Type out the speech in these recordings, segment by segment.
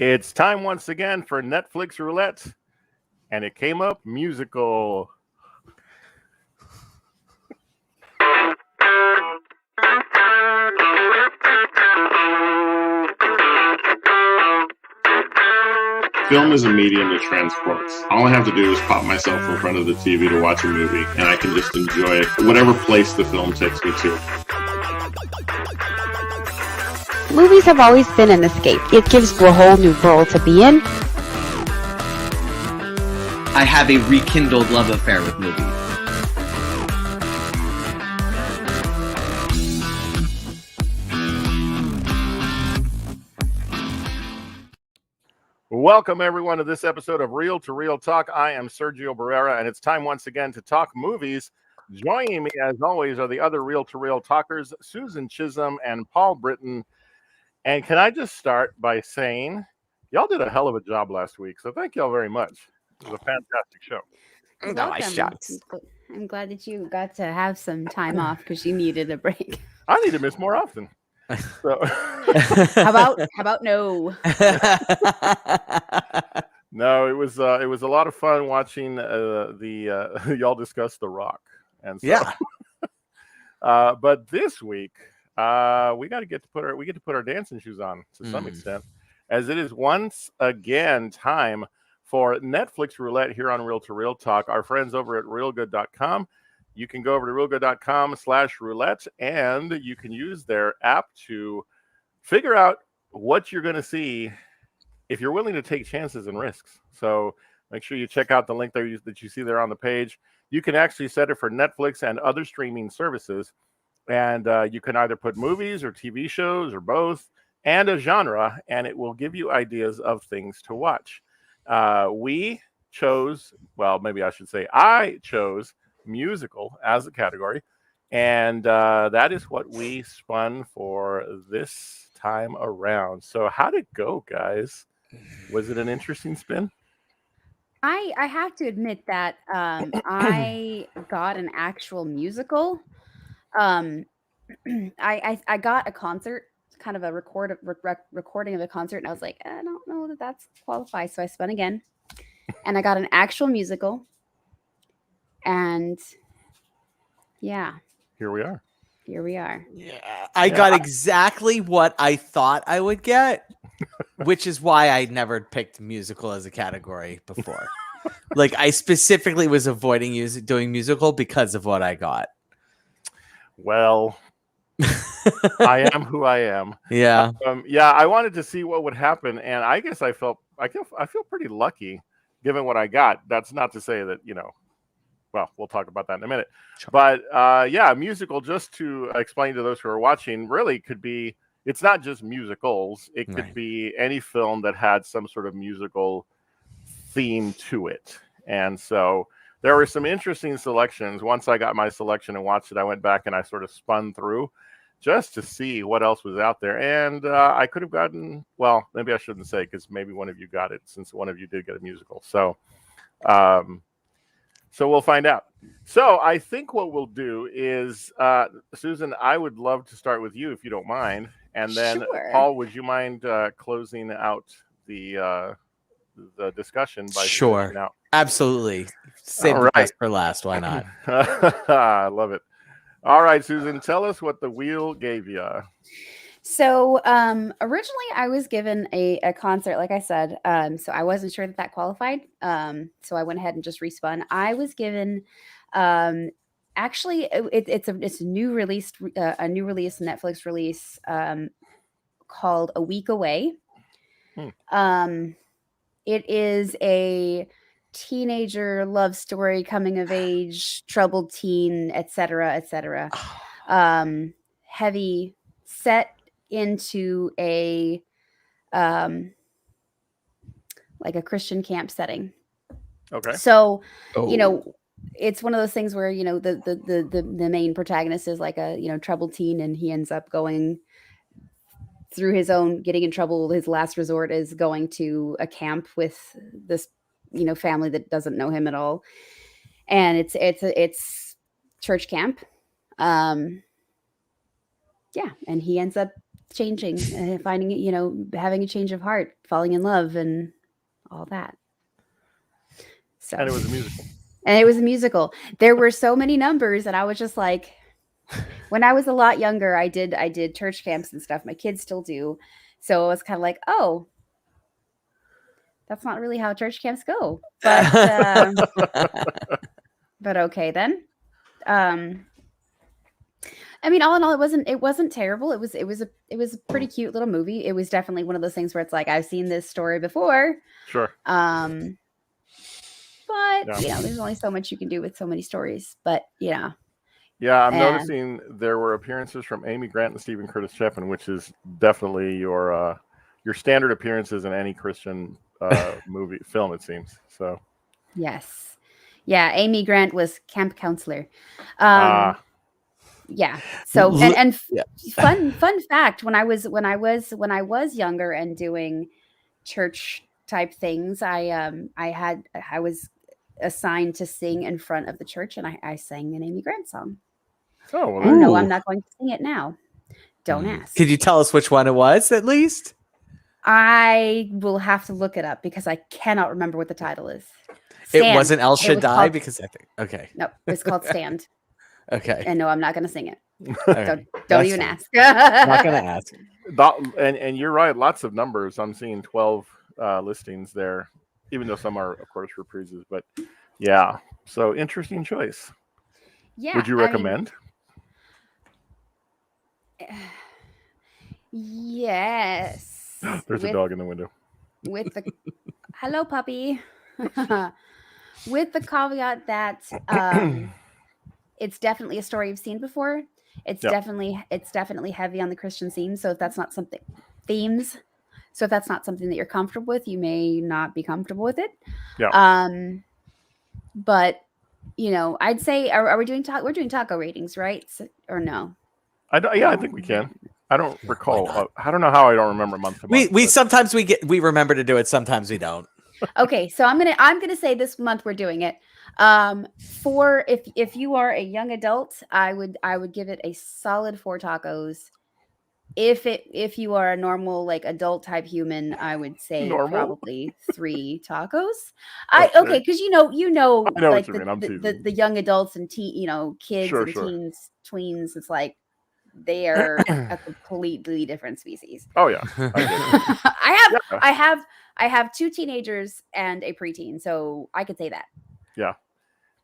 It's time once again for Netflix Roulette, and it came up musical. Film is a medium that transports. All I have to do is pop myself in front of the TV to watch a movie, and I can just enjoy it, whatever place the film takes me to. Movies have always been an escape. It gives you a whole new world to be in. I have a rekindled love affair with movies. Welcome, everyone, to this episode of Reel to Reel Talk. I am Sergio Barrera, and it's time once again to talk movies. Joining me, as always, are the other Reel to Reel talkers, Susan Chisholm and Paul Britton. And can I just start by saying, y'all did a hell of a job last week, so thank y'all very much. It was a fantastic show. Nice shots. I'm glad that you got to have some time off because you needed a break. I need to miss more often. So. How about no? No, it was a lot of fun watching y'all discuss The Rock, and so, yeah. But this week we get to put our dancing shoes on to some extent, as it is once again time for Netflix Roulette here on Reel to Reel Talk. Our friends over at realgood.com. You can go over to realgood.com/roulette, and you can use their app to figure out what you're going to see if you're willing to take chances and risks. So make sure you check out the link there that you see there on the page. You can actually set it for Netflix and other streaming services, and you can either put movies or TV shows or both and a genre, and it will give you ideas of things to watch. I chose musical as a category, and that is what we spun for this time around. So how'd it go, guys? Was it an interesting spin? I have to admit that I got an actual musical. I got a concert, kind of a recording of a concert, and I was like, I don't know that that's qualified, so I spun again, and I got an actual musical. And yeah, here we are. Yeah, I got exactly what I thought I would get, which is why I never picked musical as a category before. Like, I specifically was avoiding doing musical because of what I got. Well, I am who I am. Yeah. I wanted to see what would happen, and I guess I feel pretty lucky given what I got. That's not to say that, well, we'll talk about that in a minute. Sure. But musical, just to explain to those who are watching, really could be, it's not just musicals. It could be any film that had some sort of musical theme to it. And so there were some interesting selections. Once I got my selection and watched it, I went back and I sort of spun through just to see what else was out there. And I could have gotten, well, maybe I shouldn't say, because maybe one of you got it, since one of you did get a musical. So we'll find out. So I think what we'll do is, Susan, I would love to start with you if you don't mind. And then, sure. Paul, would you mind closing out the discussion by sure out? Absolutely. Save the best for last. Why not? I love it. All right, Susan, tell us what the wheel gave you. So originally I was given a concert, like I said, so I wasn't sure that qualified. So I went ahead and just respun. I was given actually it's a new release Netflix release called A Week Away. It is a teenager love story, coming of age, troubled teen, etc. Heavy, set into a like a Christian camp setting. Okay. So, it's one of those things where, the main protagonist is like a, troubled teen, and he ends up going through his own getting in trouble. His last resort is going to a camp with this, family that doesn't know him at all. And it's church camp. And he ends up changing, finding it, you know, having a change of heart, falling in love, and all that. So, And it was a musical. And it was a musical. There were so many numbers, and I was just like, when I was a lot younger, I did church camps and stuff. My kids still do, so it was kind of like, oh, that's not really how church camps go. But okay then. I mean, all in all, it wasn't terrible. It was a pretty cute little movie. It was definitely one of those things where it's like, I've seen this story before. Sure. But you know, there's only so much you can do with so many stories. But yeah. Yeah, I'm noticing there were appearances from Amy Grant and Stephen Curtis Chapman, which is definitely your standard appearances in any Christian film, it seems. So. Yes. Yeah, Amy Grant was camp counselor. Yeah. So and yeah. fun fact, when I was younger and doing church type things, I was assigned to sing in front of the church, and I sang an Amy Grant song. Oh, well, and no, I'm not going to sing it now. Don't ask. Could you tell us which one it was, at least? I will have to look it up because I cannot remember what the title is. Stand. It wasn't El Shaddai because I think No, it's called Stand. Okay. And no, I'm not going to sing it. Okay. Don't even ask. Not going to ask. And you're right. Lots of numbers. I'm seeing 12 listings there, even though some are, of course, reprises. But yeah, so interesting choice. Yeah. Would you recommend? Yes. There's a dog in the window. With the hello, puppy. With the caveat that it's definitely a story you've seen before. It's definitely heavy on the Christian theme. So if that's not something that you're comfortable with, you may not be comfortable with it. Yeah. But you know, I'd say, are we doing we're doing taco ratings, right? Or no? I think we can. I don't recall. I don't know how I don't remember month to month. We sometimes we remember to do it. Sometimes we don't. Okay, so I'm gonna say this month we're doing it. For if you are a young adult, I would give it a solid 4 tacos. If you are a normal like adult type human, I would say probably 3 tacos. Because you know like the young adults and kids and teens, tweens. It's like they are a completely different species. Oh yeah, I have 2 teenagers and a preteen, so I could say that. Yeah,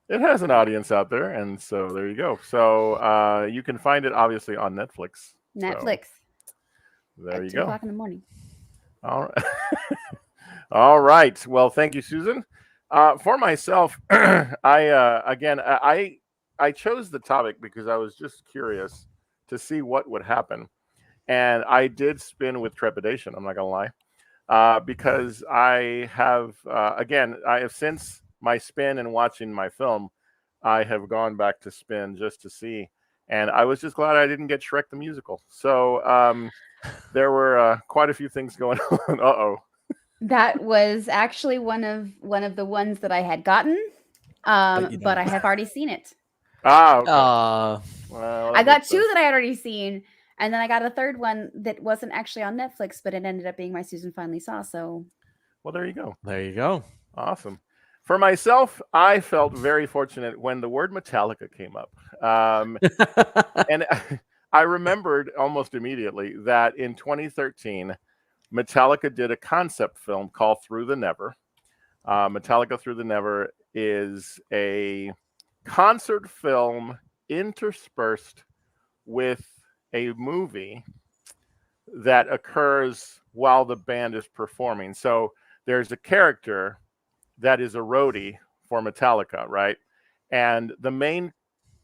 it has an audience out there, and so there you go. So you can find it obviously on Netflix. Netflix. So, there you 2 go. o'clock in the morning. All right. All right. Well, thank you, Susan. For myself, I chose the topic because I was just curious to see what would happen. And I did spin with trepidation, I'm not going to lie, because I have since my spin and watching my film, I have gone back to spin just to see. And I was just glad I didn't get Shrek the Musical. So there were quite a few things going on. Uh-oh. That was actually one of the ones that I had gotten, but I have already seen it. Ah, okay. Well, I got 2 that I had already seen, and then I got a 3rd one that wasn't actually on Netflix, but it ended up being my Susan Finally Saw. So, well, there you go. There you go. Awesome. For myself, I felt very fortunate when the word Metallica came up, and I remembered almost immediately that in 2013, Metallica did a concept film called Through the Never. Metallica Through the Never is a concert film interspersed with a movie that occurs while the band is performing. So there's a character that is a roadie for Metallica, right? And the main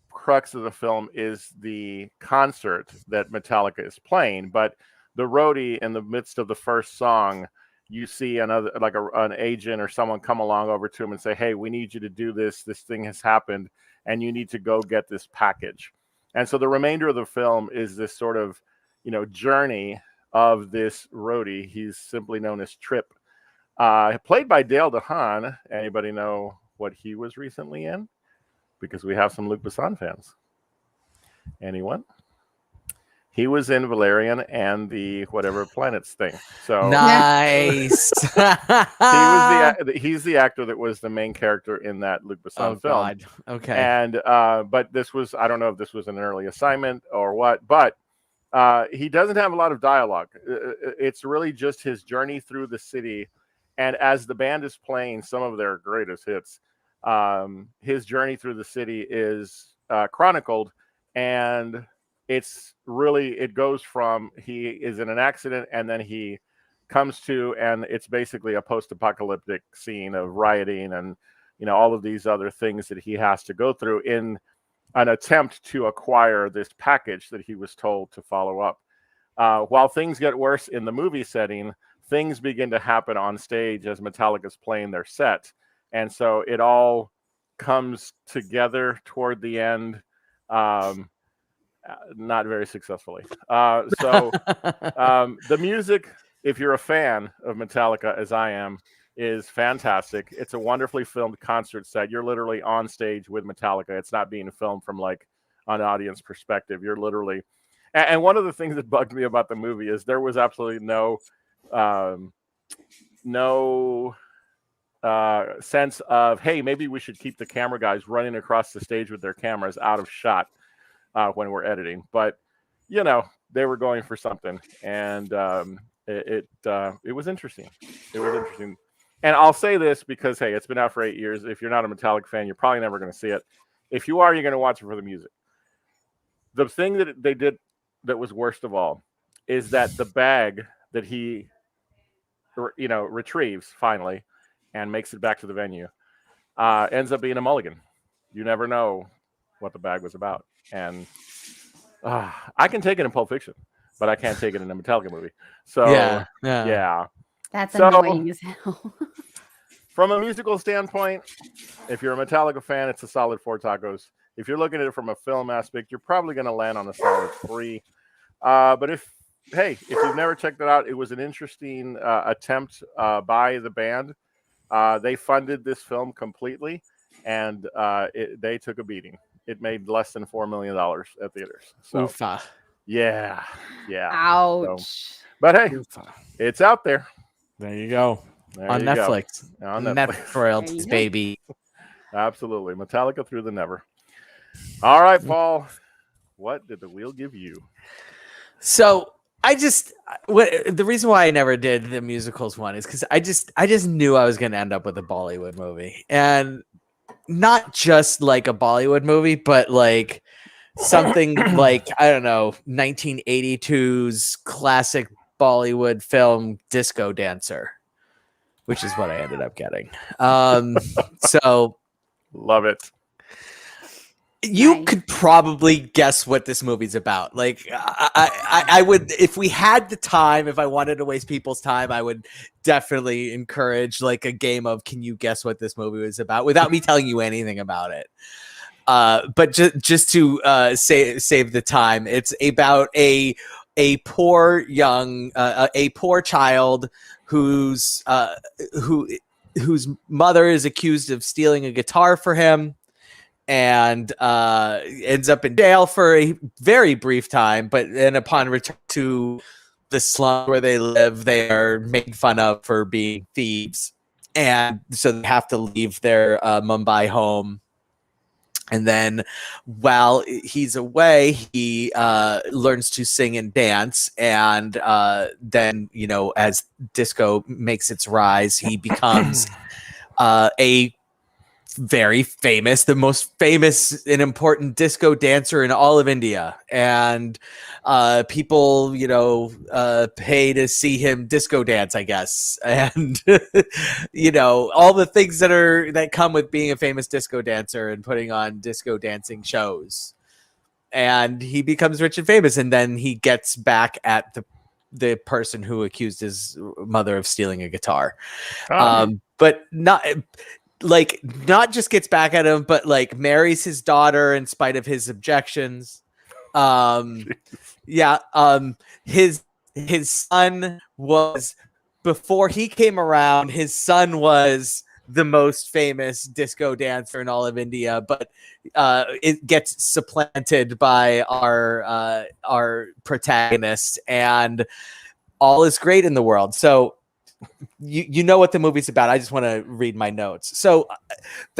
crux of the film is the concert that Metallica is playing, but the roadie, in the midst of the first song, you see another, like an agent or someone come along over to him and say, hey, we need you to do this. This thing has happened, and you need to go get this package. And so the remainder of the film is this sort of, journey of this roadie. He's simply known as Trip. Played by Dale DeHaan. Anybody know what he was recently in? Because we have some Luc Besson fans. Anyone? He was in Valerian and the whatever planets thing. So Nice. he's the actor that was the main character in that Luc Besson Oh film. God. Okay. And but this was, I don't know if this was an early assignment or what, but he doesn't have a lot of dialogue. It's really just his journey through the city, and as the band is playing some of their greatest hits, his journey through the city is chronicled, and it goes from he is in an accident and then he comes to, and it's basically a post-apocalyptic scene of rioting and all of these other things that he has to go through in an attempt to acquire this package that he was told to follow up. While things get worse in the movie setting, things begin to happen on stage as Metallica's playing their set, and so it all comes together toward the end. Not very successfully. The music, if you're a fan of Metallica, as I am, is fantastic. It's a wonderfully filmed concert set. You're literally on stage with Metallica. It's not being filmed from like an audience perspective. You're literally, and one of the things that bugged me about the movie is there was absolutely no sense of, hey, maybe we should keep the camera guys running across the stage with their cameras out of shot when we're editing, but they were going for something, and it was interesting. It was interesting, and I'll say this because hey, it's been out for 8 years. If you're not a Metallica fan, you're probably never going to see it. If you are, you're going to watch it for the music. The thing that they did that was worst of all is that the bag that he, retrieves finally and makes it back to the venue ends up being a mulligan. You never know what the bag was about. And I can take it in Pulp Fiction, but I can't take it in a Metallica movie. So yeah. That's annoying as hell. From a musical standpoint, if you're a Metallica fan, it's a solid 4 tacos. If you're looking at it from a film aspect, you're probably going to land on a solid 3. But if you've never checked it out, it was an interesting attempt by the band. They funded this film completely, and they took a beating. It made less than $4 million at theaters. So, Oofa. yeah. Ouch. So, but hey, it's out there. There you go. On you Netflix. Go. On Netflix. Netflix, baby. Absolutely. Metallica through the never. All right, Paul. What did the wheel give you? So the reason why I never did the musicals one is because I just knew I was going to end up with a Bollywood movie, and not just like a Bollywood movie, but like something like, I don't know, 1982's classic Bollywood film Disco Dancer, which is what I ended up getting. So love it. You could probably guess what this movie's about. Like, I would, if we had the time, if I wanted to waste people's time, I would definitely encourage like a game of, can you guess what this movie was about without me telling you anything about it. But just to save the time, it's about a poor child whose mother is accused of stealing a guitar for him, and ends up in jail for a very brief time. But then upon return to the slum where they live, they are made fun of for being thieves. And so they have to leave their Mumbai home. And then while he's away, he learns to sing and dance. And then, as disco makes its rise, he becomes a very famous, the most famous and important disco dancer in all of India. And people, pay to see him disco dance, I guess. And, all the things that come with being a famous disco dancer and putting on disco dancing shows. And he becomes rich and famous. And then he gets back at the person who accused his mother of stealing a guitar. But not just gets back at him, but like marries his daughter in spite of his objections. His son was, before he came around, his son was the most famous disco dancer in all of India, but it gets supplanted by our protagonist, and all is great in the world. So you know what the movie's about. I just want to read my notes. So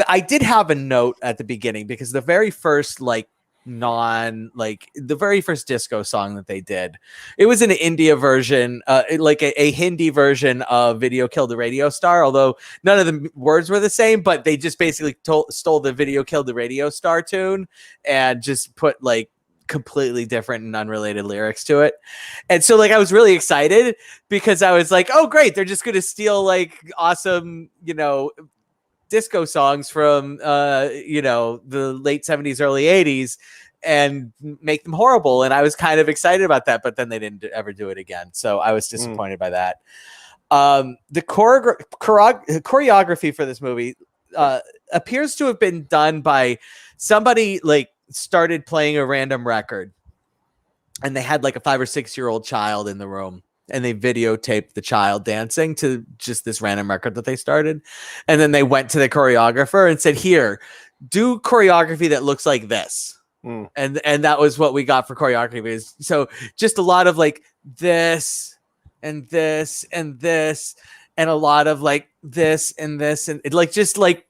I did have a note at the beginning because the very first the very first disco song that they did, it was an India version, like a Hindi version of Video Killed the Radio Star, although none of the words were the same, but they just basically stole the Video Killed the Radio Star tune and just put like completely different and unrelated lyrics to it. And so like I was really excited because I was like, oh great, they're just going to steal like awesome, disco songs from the late 70s, early 80s and make them horrible. And I was kind of excited about that, but then they didn't ever do it again. So I was disappointed by that. The choreography for this movie appears to have been done by somebody like started playing a random record and they had like a 5 or 6 year old child in the room and they videotaped the child dancing to just this random record that they started. And then they went to the choreographer and said, here, do choreography that looks like this. And that was what we got for choreography. So just a lot of like this and this and this and a lot of like this and this and like just like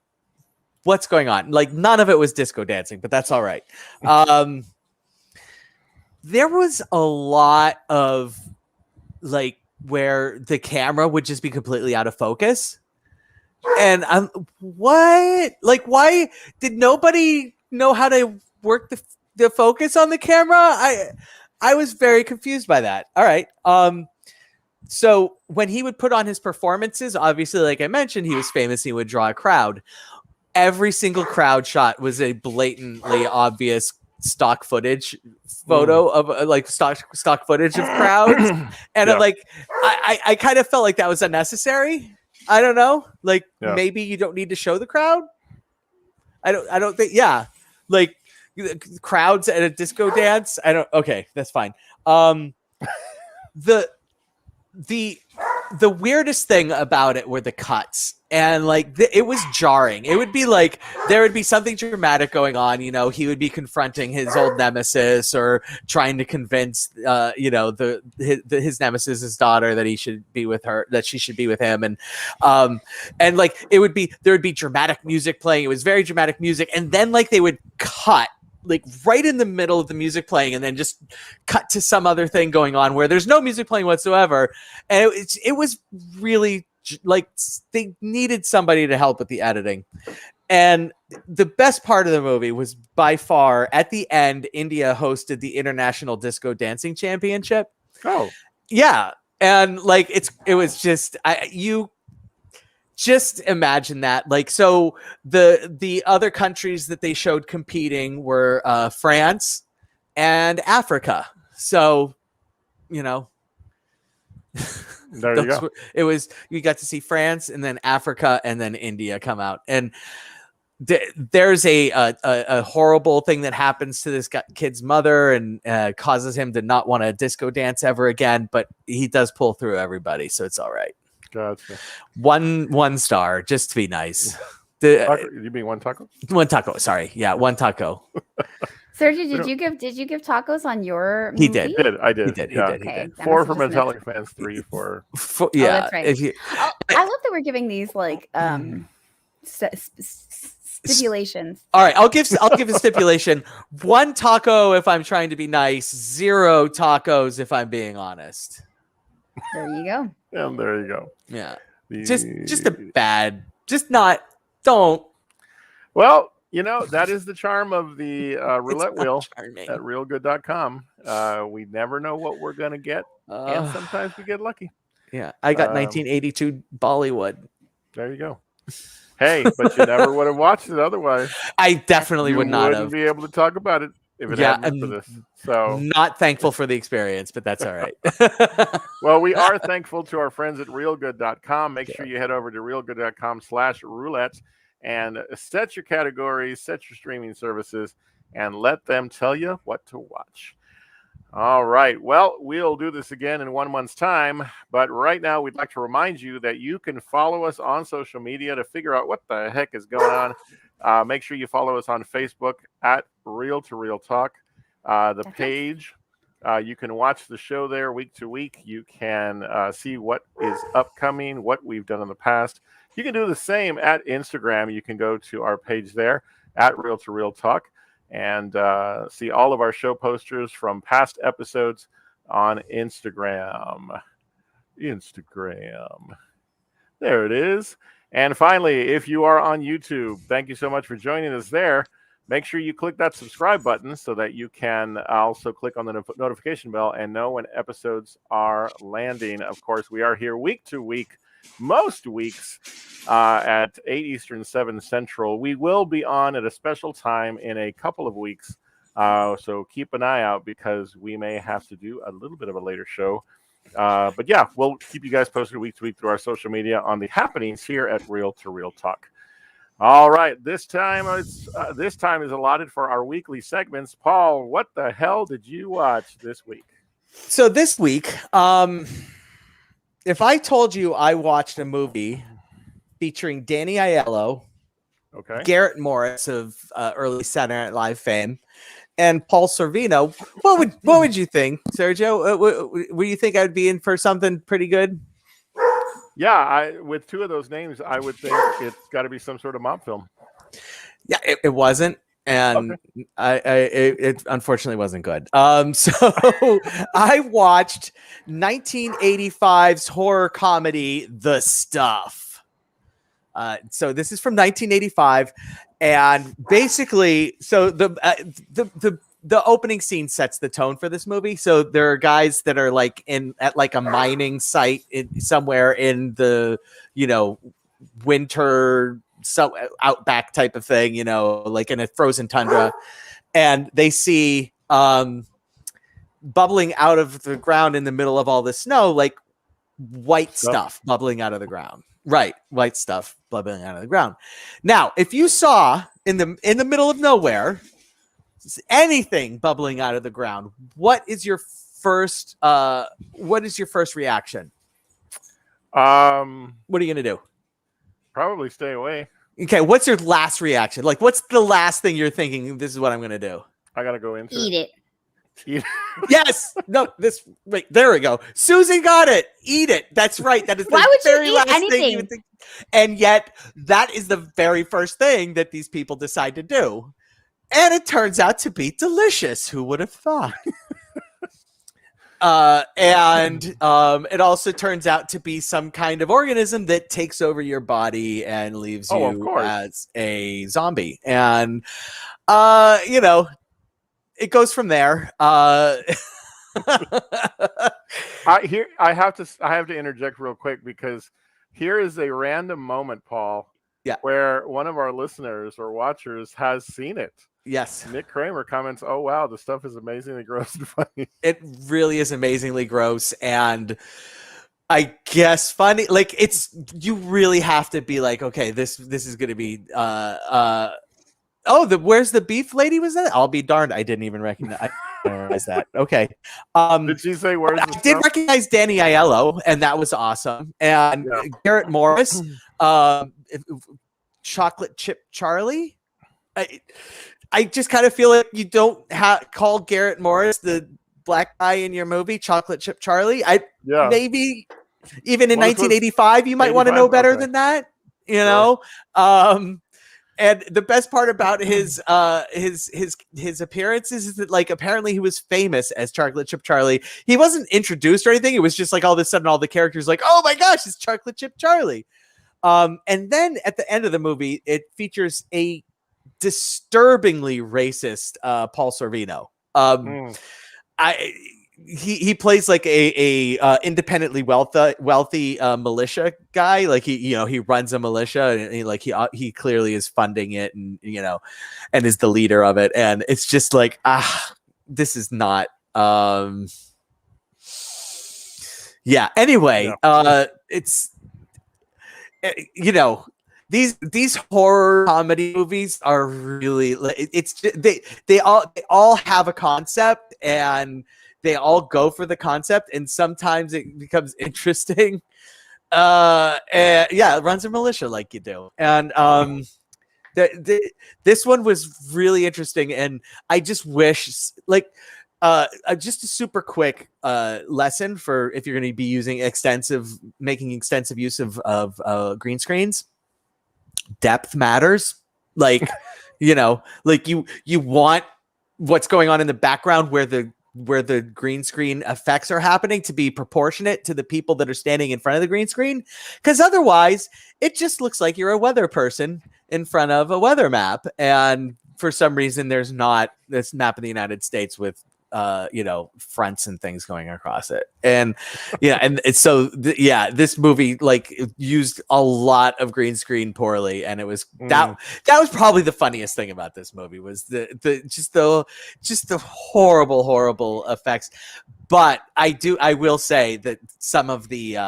what's going on. Like none of it was disco dancing, but that's all right. There was a lot of like where the camera would just be completely out of focus. And why did nobody know how to work the focus on the camera? I was very confused by that. All right. So when he would put on his performances, obviously, like I mentioned, he was famous. He would draw a crowd. Every single crowd shot was a blatantly obvious stock footage photo of like stock footage of crowds. And I kind of felt like that was unnecessary. I don't know. Like maybe you don't need to show the crowd. I don't think. Yeah. Like crowds at a disco dance. Okay, that's fine. The weirdest thing about it were the cuts, and like it was jarring. It would be like there would be something dramatic going on. He would be confronting his old nemesis or trying to convince his nemesis's daughter that he should be with her, that she should be with him, and like there would be dramatic music playing. It was very dramatic music, and then like they would cut like right in the middle of the music playing and then just cut to some other thing going on where there's no music playing whatsoever. And it was really like they needed somebody to help with the editing. And the best part of the movie was by far at the end, India hosted the International Disco Dancing Championship. Oh, yeah. And like, it was just, just imagine that. Like, so the other countries that they showed competing were France and Africa. So, there you go. You got to see France and then Africa and then India come out. And there's a horrible thing that happens to this kid's mother and causes him to not want to disco dance ever again. But he does pull through everybody. So it's all right. Gotcha. 1 star, just to be nice. You mean one taco? 1 taco. Sorry, yeah, 1 taco. Sergio, did you give tacos on your movie? He did. I did. He did. Okay, 4 for Metallica fans, 3 for. Yeah, that's right. I love that we're giving these like stipulations. All right, I'll give a stipulation. 1 taco if I'm trying to be nice. 0 tacos if I'm being honest. There you go. And there you go. Yeah. Just a bad. Just not. Don't. Well, that is the charm of the roulette wheel charming. at realgood.com. We never know what we're going to get, and sometimes we get lucky. Yeah, I got 1982 Bollywood. There you go. Hey, but you never would have watched it otherwise. I definitely would not have. be able to talk about it if it hadn't been for this. So not thankful for the experience, but that's all right. Well, we are thankful to our friends at realgood.com. Make sure you head over to realgood.com/roulette and set your categories, set your streaming services, and let them tell you what to watch. All right. Well, we'll do this again in 1 month's time. But right now, we'd like to remind you that you can follow us on social media to figure out what the heck is going on. Make sure you follow us on Facebook at Real to Real Talk. The page, you can watch the show there week to week. You can see what is upcoming, what we've done in the past. You can do the same at Instagram. You can go to our page there at Real to Real Talk and see all of our show posters from past episodes on Instagram. There it is. And finally, if you are on YouTube, thank you so much for joining us there. Make sure you click that subscribe button so that you can also click on the notification bell and know when episodes are landing. Of course, we are here week to week, most weeks at 8 Eastern, 7 Central. We will be on at a special time in a couple of weeks. So keep an eye out because we may have to do a little bit of a later show. But yeah, we'll keep you guys posted week to week through our social media on the happenings here at Real to Real Talk. All right, this time is allotted for our weekly segments. Paul, what the hell did you watch this week? So this week, if I told you I watched a movie featuring Danny Aiello, okay, Garrett Morris of early Saturday Night Live fame, and Paul Sorvino, what would you think, Sergio? Would you think I would be in for something pretty good? Yeah, with two of those names, I would think it's got to be some sort of mob film. Yeah, it wasn't, and okay. It unfortunately wasn't good. So I watched 1985's horror comedy, The Stuff. So this is from 1985, and basically, so the opening scene sets the tone for this movie. So there are guys that are like at like a mining site somewhere in the, winter, so outback type of thing, like in a frozen tundra. And they see bubbling out of the ground in the middle of all the snow, like white stuff bubbling out of the ground. Right. White stuff bubbling out of the ground. Now, if you saw in the middle of nowhere, anything bubbling out of the ground, what is your first reaction? What are you gonna do? Probably stay away. Okay, what's your last reaction? Like, what's the last thing you're thinking? This is what I'm gonna do. I gotta go into Eat it. Yes. No. Wait. There we go. Susan got it. Eat it. That's right. That is Why the would very you eat last anything? thing you would think. And yet, that is the very first thing that these people decide to do. And it turns out to be delicious. Who would have thought? It also turns out to be some kind of organism that takes over your body and leaves you as a zombie. And, it goes from there. I have to interject real quick because here is a random moment, Paul, where one of our listeners or watchers has seen it. Yes. Nick Kramer comments, "Oh wow, the stuff is amazingly gross and funny." It really is amazingly gross, and I guess funny. Like you really have to be like, okay, this is going to be where's the beef lady? Was that? I'll be darned. I didn't even recognize that. Okay. Did she say where's the I did recognize Danny Aiello, and that was awesome. And Garrett Morris, Chocolate Chip Charlie. I just kind of feel like you don't call Garrett Morris the black guy in your movie, Chocolate Chip Charlie. Maybe even in 1985, you might want to know better than that. And the best part about his appearances is that, like, apparently he was famous as Chocolate Chip Charlie. He wasn't introduced or anything. It was just like all of a sudden all the characters like, oh my gosh, it's Chocolate Chip Charlie. And then at the end of the movie, it features a disturbingly racist Paul Sorvino. He plays like a independently wealthy militia guy. Like he runs a militia, and he clearly is funding it, and and is the leader of it. And it's just like, this is not. Anyway, it's these horror comedy movies are really, it's they all have a concept, and they all go for the concept, and sometimes it becomes interesting. Yeah, it runs a militia like you do, and this one was really interesting, and I just wish, like, just a super quick lesson for if you're going to be making extensive use of green screens. Depth matters. Like, like you want what's going on in the background where the green screen effects are happening to be proportionate to the people that are standing in front of the green screen, because otherwise it just looks like you're a weather person in front of a weather map, and for some reason there's not this map of the United States with fronts and things going across it, and this movie like used a lot of green screen poorly, and it was that was probably the funniest thing about this movie was the horrible effects. But I will say that some of the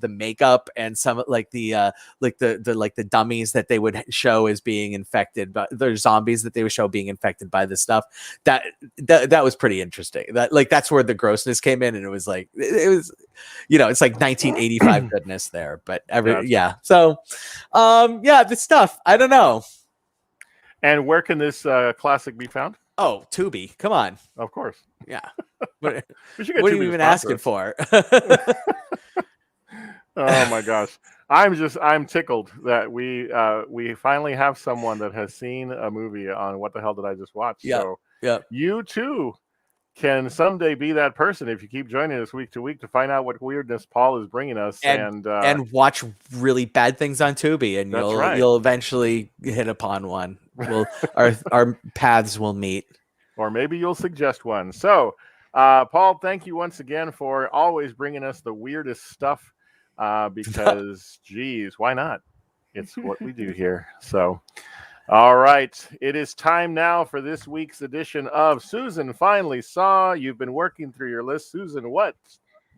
makeup and some like the dummies that they would show as being infected, but the zombies that they would show being infected by this stuff, that was pretty interesting. That's where the grossness came in, and it was it's like 1985 goodness there. But this stuff, I don't know. And where can this classic be found? Oh, Tubi, come on. Of course. Yeah. What are Tubi you even asking for? Oh my gosh. I'm tickled that we finally have someone that has seen a movie on What the Hell Did I Just Watch? Yeah. So you too can someday be that person if you keep joining us week to week to find out what weirdness Paul is bringing us and watch really bad things on Tubi, and you'll eventually hit upon one. Our paths will meet, or maybe you'll suggest one. So, Paul, thank you once again for always bringing us the weirdest stuff. Because, geez, why not? It's what we do here. So, all right, it is time now for this week's edition of Susan Finally Saw. You've been working through your list, Susan. What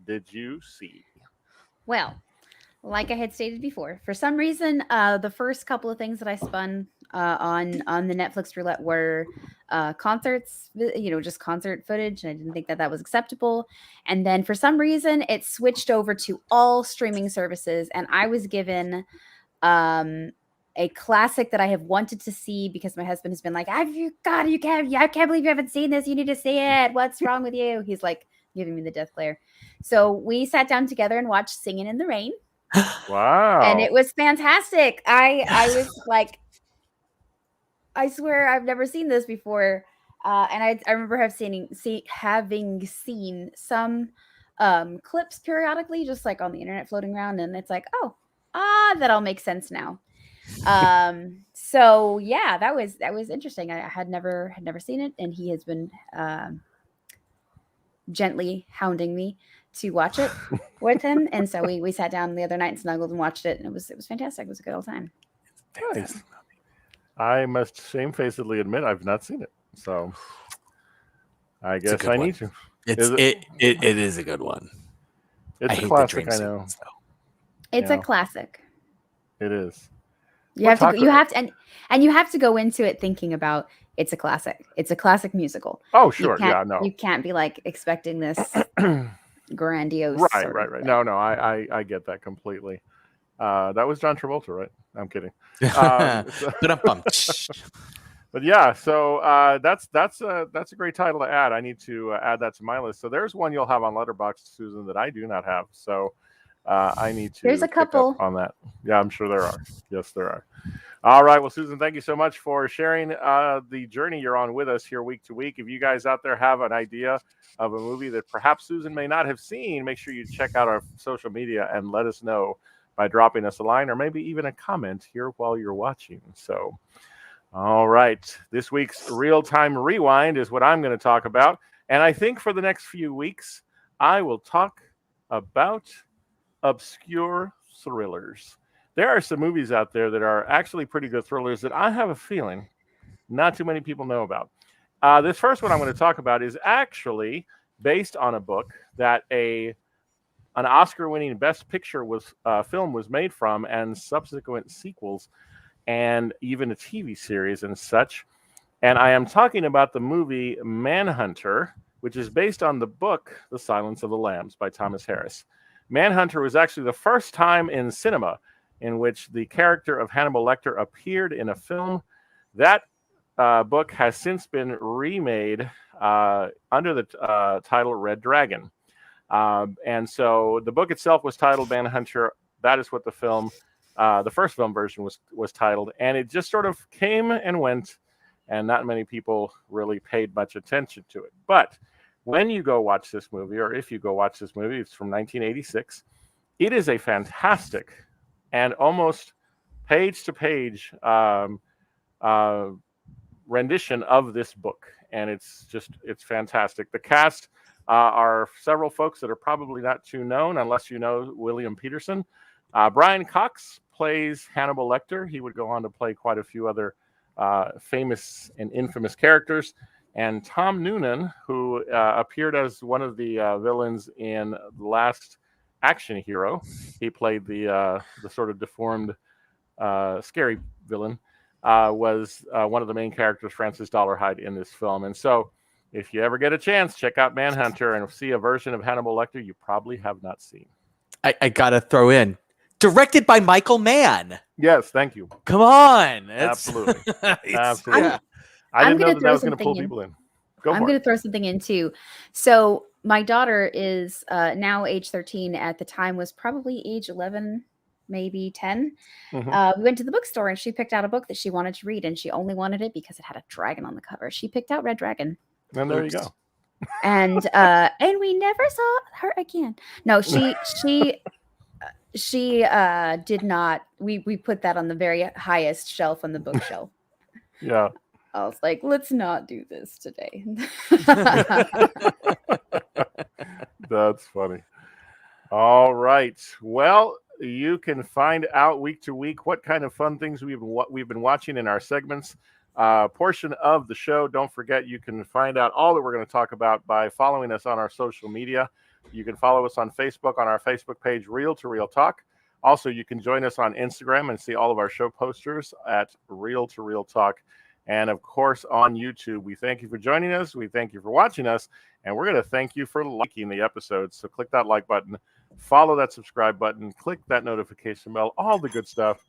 did you see? Well, like I had stated before, for some reason, the first couple of things that I spun on the Netflix roulette were concerts, just concert footage. And I didn't think that was acceptable. And then for some reason, it switched over to all streaming services. And I was given a classic that I have wanted to see because my husband has been like, I can't believe you haven't seen this. You need to see it. What's wrong with you? He's like giving me the death glare. So we sat down together and watched Singing in the Rain. Wow. And it was fantastic. I was like, I swear I've never seen this before. And I remember having seen some clips periodically, just like on the internet floating around. And it's like, that all makes sense now. So yeah, that was interesting. I had never seen it, and he has been gently hounding me to watch it with him. And so we sat down the other night and snuggled and watched it, and it was fantastic. It was a good old time. Nice. I must shamefacedly admit I've not seen it, so I guess I need to. It is a good one. It's a classic, I know. It's a classic. It is. You have to go into it thinking about it's a classic. It's a classic musical. Oh, sure. You can't be like expecting this grandiose. Right. No, I get that completely. That was John Travolta, right? I'm kidding. But yeah, so that's a great title to add. I need to add that to my list. So there's one you'll have on Letterboxd, Susan, that I do not have. So I need to. There's a couple on that. Yeah, I'm sure there are. Yes, there are. All right. Well, Susan, thank you so much for sharing the journey you're on with us here week to week. If you guys out there have an idea of a movie that perhaps Susan may not have seen, make sure you check out our social media and let us know by dropping us a line or maybe even a comment here while you're watching. So, all right. This week's Real-Time Rewind is what I'm going to talk about. And I think for the next few weeks, I will talk about obscure thrillers. There are some movies out there that are actually pretty good thrillers that I have a feeling not too many people know about. This first one I'm going to talk about is actually based on a book that an Oscar-winning Best Picture film was made from, and subsequent sequels, and even a TV series and such. And I am talking about the movie Manhunter, which is based on the book The Silence of the Lambs by Thomas Harris. Manhunter was actually the first time in cinema in which the character of Hannibal Lecter appeared in a film. That book has since been remade under the title Red Dragon. And so the book itself was titled Manhunter. That is what the film, the first film version was titled. And it just sort of came and went, and not many people really paid much attention to it. But when you go watch this movie, or if you go watch this movie, it's from 1986. It is a fantastic and almost page-to-page rendition of this book. And it's fantastic. The cast are several folks that are probably not too known unless you know William Peterson. Brian Cox plays Hannibal Lecter. He would go on to play quite a few other famous and infamous characters. And Tom Noonan, who appeared as one of the villains in The Last Action Hero. He played the sort of deformed, scary villain, was one of the main characters, Francis Dollarhide, in this film. And so if you ever get a chance, check out Manhunter and see a version of Hannibal Lecter you probably have not seen. I got to throw in. Directed by Michael Mann. Yes, thank you. Come on. Absolutely. Absolutely. Yeah. I didn't know that was going to pull people in. I'm going to throw something in too. So my daughter is now age 13. At the time was probably age 11, maybe 10. We went to the bookstore and she picked out a book that she wanted to read, and she only wanted it because it had a dragon on the cover. She picked out Red Dragon. And there you go. And we never saw her again. No, she did not. We put that on the very highest shelf on the bookshelf. Yeah. I was like, let's not do this today. That's funny. All right. Well, you can find out week to week what kind of fun things we've been watching in our segments portion of the show. Don't forget, you can find out all that we're going to talk about by following us on our social media. You can follow us on Facebook on our Facebook page, Real to Real Talk. Also, you can join us on Instagram and see all of our show posters at Real to Real Talk. And of course, on YouTube. We thank you for joining us. We thank you for watching us. And we're going to thank you for liking the episodes. So click that like button, follow that subscribe button, click that notification bell, all the good stuff,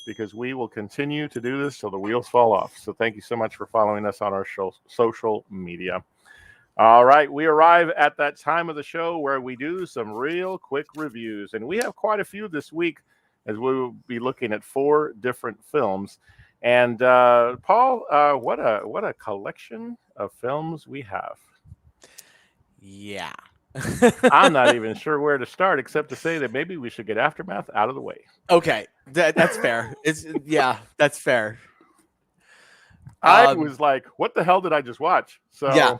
because we will continue to do this till the wheels fall off. So thank you so much for following us on our social media. All right, we arrive at that time of the show where we do some real quick reviews. And we have quite a few this week, as we will be looking at 4 different films. And Paul, what a collection of films we have. Yeah. I'm not even sure where to start, except to say that maybe we should get Aftermath out of the way. Okay, that's fair. That's fair. I was like, what the hell did I just watch? So yeah.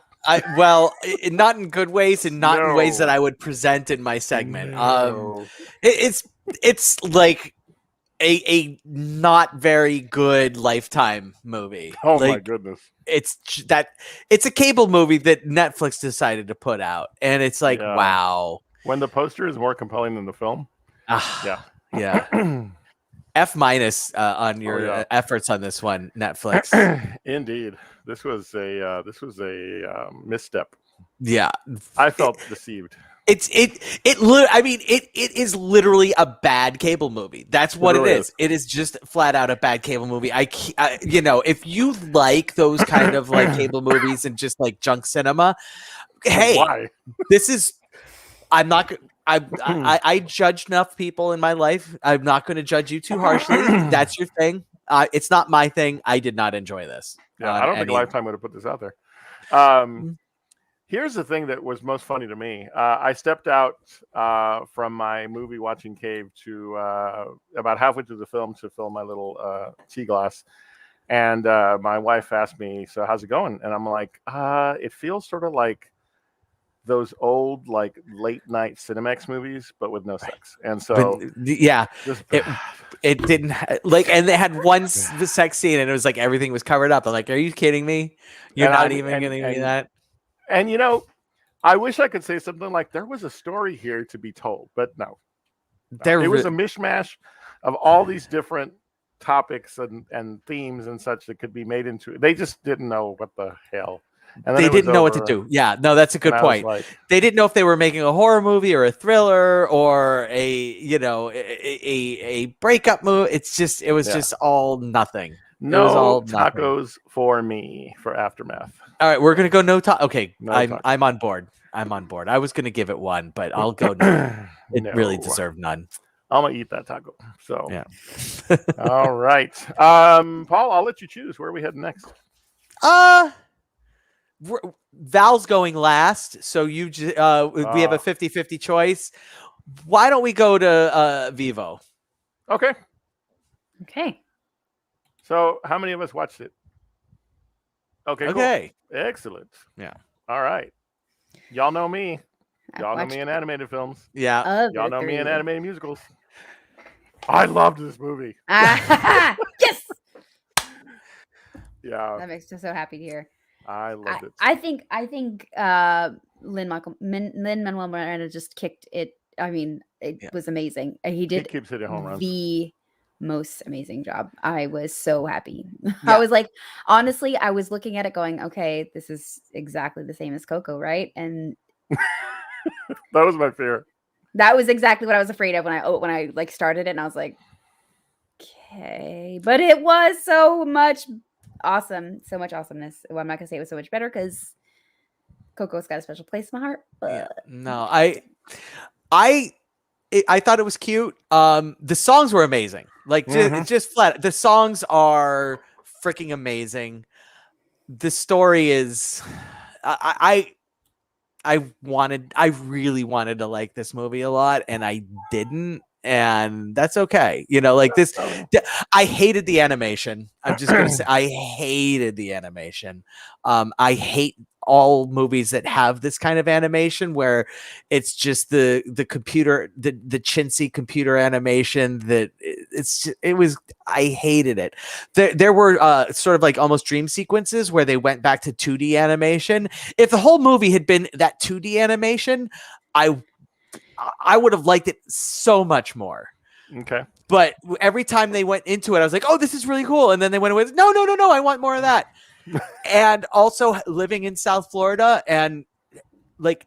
Not in good ways, and not in ways that I would present in my segment. No. It's like a not very good Lifetime movie. Oh like, my goodness! It's a cable movie that Netflix decided to put out, and it's like, wow. When the poster is more compelling than the film, yeah. F- on your efforts on this one, Netflix. Indeed, this was a misstep. Yeah, I felt deceived. It is literally a bad cable movie. That's what it is. It is just flat out a bad cable movie. If you like those kind of like cable movies and just like junk cinema, hey, why? This is. I'm not. I judge enough people in my life. I'm not going to judge you too harshly. That's your thing. It's not my thing. I did not enjoy this. Yeah, I don't think Lifetime would have put this out there. Here's the thing that was most funny to me. I stepped out from my movie watching cave to about halfway through the film to fill my little tea glass. And my wife asked me, so how's it going? And I'm like, it feels sort of like those old like late night Cinemax movies, but with no sex. And so it didn't and they had one sex scene and it was like everything was covered up. I'm like, are you kidding me? You're not even going to give me that. And I wish I could say something like there was a story here to be told, but no. It was a mishmash of all these different topics and themes and such that could be made into. They just didn't know what the hell. And then They it was didn't know what to over, do. Yeah, no, that's a good and I was point. like, They didn't know if they were making a horror movie or a thriller or a breakup movie. It was Yeah. just all nothing. It was no all nothing. tacos for me for Aftermath. All right, we're gonna go no taco. Okay, No I'm taco. on board. I'm on board. I was gonna give it 1, but I'll go no. It really No. deserved none. I'm gonna eat that taco. So Yeah. all right. Paul, I'll let you choose. Where are we heading next? Val's going last, so we have a 50-50 choice. Why don't we go to Vivo? Okay. Okay. So how many of us watched it? Okay. Okay. Cool. Excellent. Yeah. All right. Y'all know me. I've Y'all know watched me in animated films. Yeah. of Y'all the know me in three. animated musicals. I loved this movie. Yes. Yeah, That makes me so happy to hear. I loved it. I think Lin-Manuel Miranda just kicked it. I mean, it was amazing. He He did keeps hitting home runs. the most amazing job. I was so happy. Yeah. I was like, honestly, I was looking at it going, okay, this is exactly the same as Coco, right? And That was my fear. that was exactly what I was afraid of when I like started it, and I was like, okay, but it was so much awesome, so much awesomeness. Well, I'm not gonna say it was so much better because Coco's got a special place in my heart. Yeah. But No, I thought it was cute. The songs were amazing. Like just flat. The songs are freaking amazing. The story is, I really wanted to like this movie a lot, and I didn't, and that's okay. Like this, I hated the animation. I'm just gonna say I hated the animation. I hate all movies that have this kind of animation where it's just the computer, the chintzy computer animation that I hated it. There were sort of like almost dream sequences where they went back to 2D animation. If the whole movie had been that 2D animation, I would have liked it so much more. Okay. But every time they went into it, I was like, oh, this is really cool. And then they went away, no, I want more of that. And also living in South Florida, and like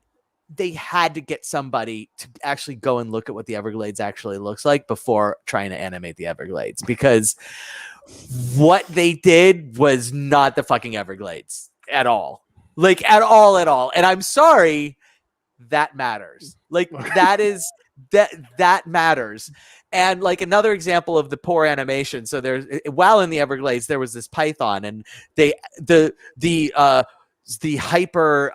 they had to get somebody to actually go and look at what the Everglades actually looks like before trying to animate the Everglades, because what they did was not the fucking Everglades at all. Like at all. And I'm sorry, that matters. Like that matters. And like another example of the poor animation. So while in the Everglades, there was this python, and the hyper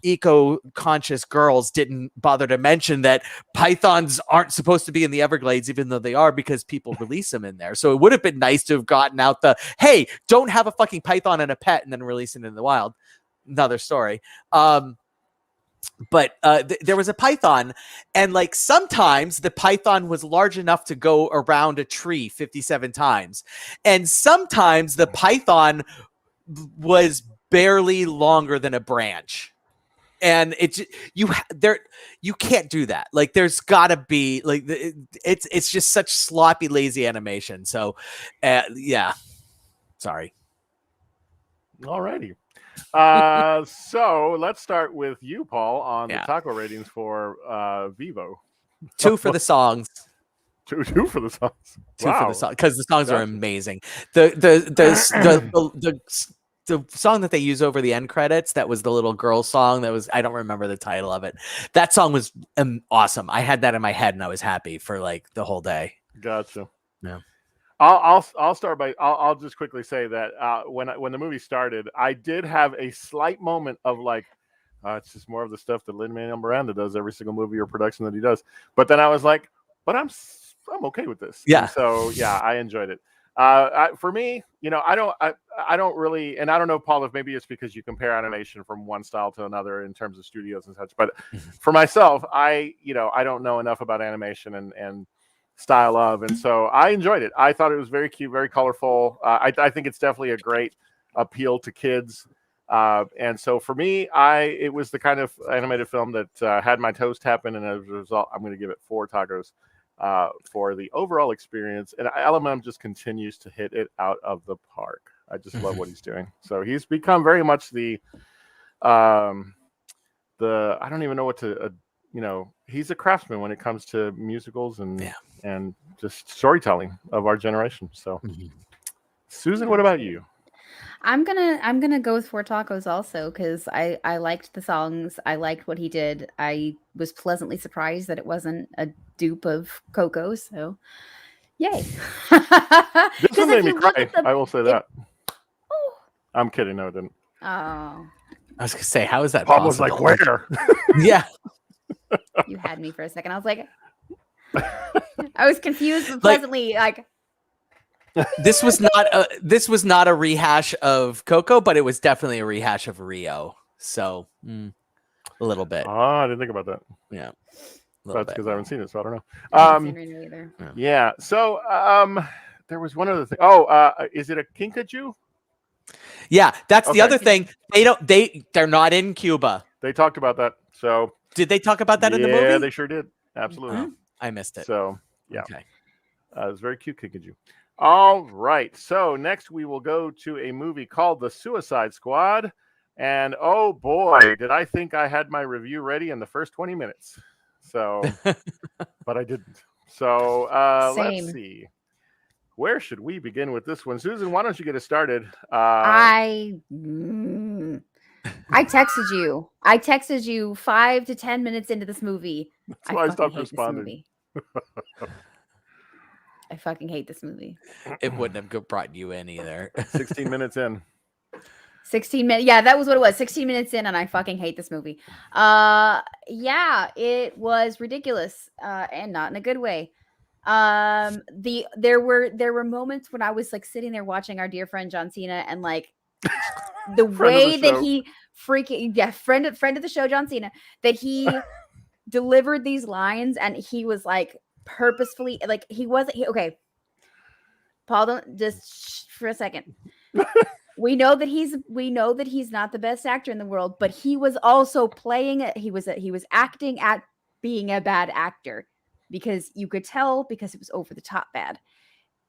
eco-conscious girls didn't bother to mention that pythons aren't supposed to be in the Everglades, even though they are, because people release them in there. So it would have been nice to have gotten out hey, don't have a fucking python and a pet and then release it in the wild. Another story. But there was a python, and like sometimes the python was large enough to go around a tree 57 times, and sometimes the python was barely longer than a branch. And you can't do that. Like there's gotta be like it's just such sloppy, lazy animation. So yeah, sorry. Alrighty. So let's start with you, Paul, on the taco ratings for Vivo. 2 for the songs. Two for the songs. 2 for the songs, because the songs are amazing. The song that they use over the end credits, that was the little girl song. I don't remember the title of it. That song was awesome. I had that in my head and I was happy for like the whole day. Gotcha. Yeah. I'll start by I'll just quickly say that when the movie started, I did have a slight moment of like, it's just more of the stuff that Lin-Manuel Miranda does every single movie or production that he does. But then I was like, but I'm okay with this. Yeah. And so yeah, I enjoyed it. For me, I don't really, and I don't know, Paul, if maybe it's because you compare animation from one style to another in terms of studios and such. But for myself, I don't know enough about animation and style of, and so I enjoyed it. I thought it was very cute, very colorful. I think it's definitely a great appeal to kids. And so for me, it was the kind of animated film that had my toes tapping, and as a result, I'm going to give it 4 tacos for the overall experience. And LMM just continues to hit it out of the park. I just love what he's doing. So he's become very much the I don't even know what to he's a craftsman when it comes to musicals and just storytelling of our generation. So Susan, what about you? I'm gonna go with Four Tacos also because I liked the songs. I liked what he did. I was pleasantly surprised that it wasn't a dupe of Coco. So, yay! This one made me cry. I will say that. Oh. I'm kidding. No, it didn't. Oh, I was gonna say, how is that Paul possible? was like, where? Yeah. you had me for a second. I was like, I was confused but pleasantly like. This was not a rehash of Coco, but it was definitely a rehash of Rio. So a little bit. Oh, I didn't think about that. Yeah. That's because I haven't seen it, so I don't know. I haven't seen Rio either. Yeah. So there was one other thing. Oh, is it a kinkajou? Yeah, that's the other thing. They're not in Cuba. They talked about that. So did they talk about that in the movie? Yeah, they sure did. Absolutely. I missed it. So yeah. Okay. It was very cute kinkajou. All right. So next we will go to a movie called The Suicide Squad. And oh boy, did I think I had my review ready in the first 20 minutes. So, but I didn't. So let's see. Where should we begin with this one? Susan, why don't you get us started? I texted you. I texted you 5 to 10 minutes into this movie. That's why I stopped responding. I fucking hate this movie. It wouldn't have brought you in either. 16 minutes in. 16 minutes. Yeah, that was what it was. 16 minutes in, and I fucking hate this movie. Yeah, it was ridiculous, and not in a good way. There were moments when I was like sitting there watching our dear friend John Cena, and like the way that he friend of the show John Cena, that he delivered these lines, and he was like purposefully like he wasn't okay. Paul, don't just for a second. We know that he's not the best actor in the world, but he was also he was acting at being a bad actor, because you could tell, because it was over the top bad.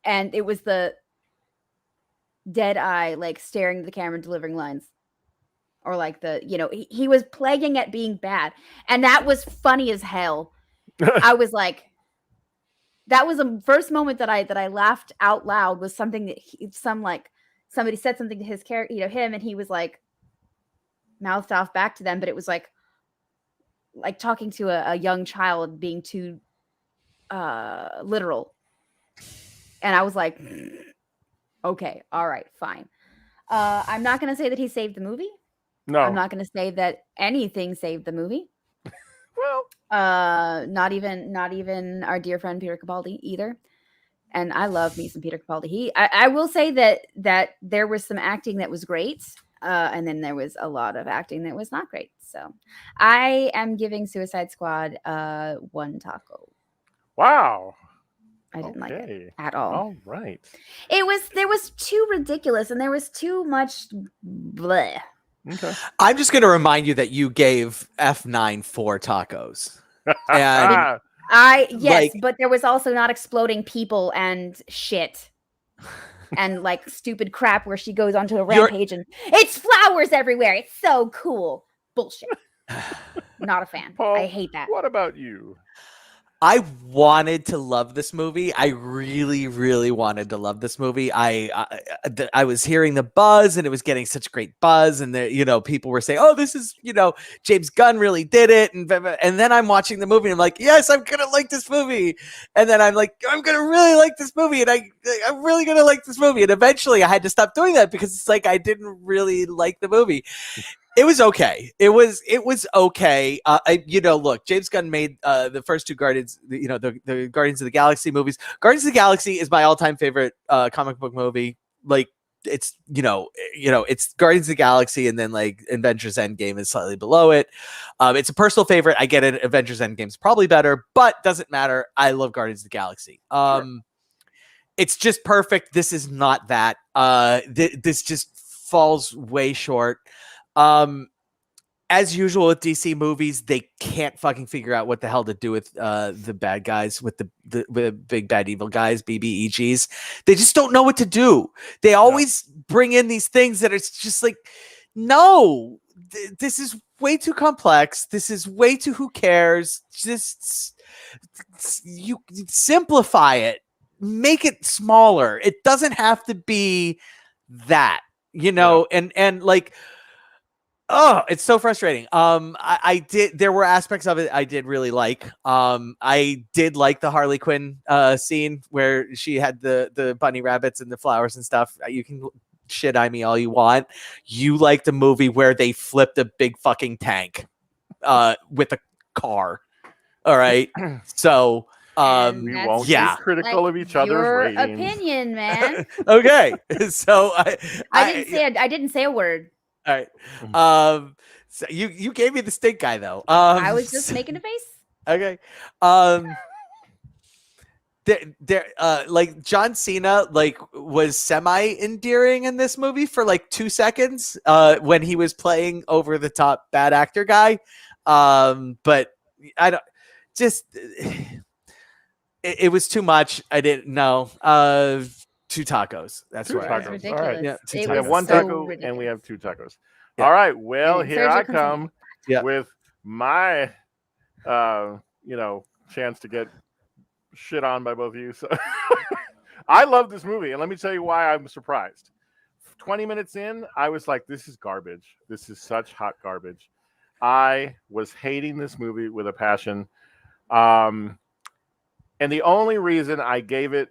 And it was the dead eye, like staring at the camera, delivering lines, or like he was playing at being bad. And that was funny as hell. I was like, that was the first moment that I laughed out loud, was something that somebody said something to his character, him, and he was like mouthed off back to them, but it was like talking to a young child, being too literal. And I was like, okay, all right, fine. I'm not going to say that he saved the movie. No. I'm not going to say that anything saved the movie. Well, not even our dear friend Peter Capaldi either. And I love me some Peter Capaldi. I will say that there was some acting that was great, and then there was a lot of acting that was not great. So I am giving Suicide Squad 1 taco. Wow. I didn't like it at all. All right. There was too ridiculous, and there was too much bleh. Okay. I'm just going to remind you that you gave F9 4 tacos. And but there was also not exploding people and shit and like stupid crap where she goes onto a rampage and it's flowers everywhere. It's so cool. Bullshit. Not a fan. Paul, I hate that. What about you? I wanted to love this movie. I really, really wanted to love this movie. I was hearing the buzz, and it was getting such great buzz, and people were saying, "Oh, this is James Gunn really did it," and then I'm watching the movie, and I'm like, "Yes, I'm gonna like this movie," and then I'm like, "I'm gonna really like this movie," and I'm really gonna like this movie, and eventually I had to stop doing that because it's like I didn't really like the movie. It was okay. It was okay. Look, James Gunn made the first 2 Guardians, the Guardians of the Galaxy movies. Guardians of the Galaxy is my all-time favorite comic book movie. Like it's it's Guardians of the Galaxy, and then like Avengers Endgame is slightly below it. It's a personal favorite. I get it. Avengers Endgame is probably better, but doesn't matter. I love Guardians of the Galaxy. Sure. It's just perfect. This is not that. This just falls way short. as usual with DC movies, they can't fucking figure out what the hell to do with the bad guys, with the big bad evil guys, BBEGs. They just don't know what to do. They always bring in these things that it's just like, no, this is way too complex. This is way too who cares. Just you simplify it, make it smaller. It doesn't have to be that, and like. Oh, it's so frustrating. There were aspects of it I did really like. I did like the Harley Quinn scene where she had the bunny rabbits and the flowers and stuff. You can shit on me all you want. You liked the movie where they flipped a big fucking tank with a car. All right. So we won't be critical of each other's your ratings. opinion, man. Okay. So I didn't say a word. All right. So you gave me the stink guy though. I was just making a face. Okay. Like John Cena was semi endearing in this movie for like 2 seconds when he was playing over the top bad actor guy. But I don't just it was too much. I didn't know. 2 tacos. That's two right. tacos. Ridiculous. All right. Yeah, We have one taco and we have 2 tacos. Yeah. All right. Well, And here Sergio I continue. come with my, chance to get shit on by both of you. So I love this movie, and let me tell you why I'm surprised. 20 minutes in, I was like, "This is garbage. This is such hot garbage." I was hating this movie with a passion, and the only reason I gave it.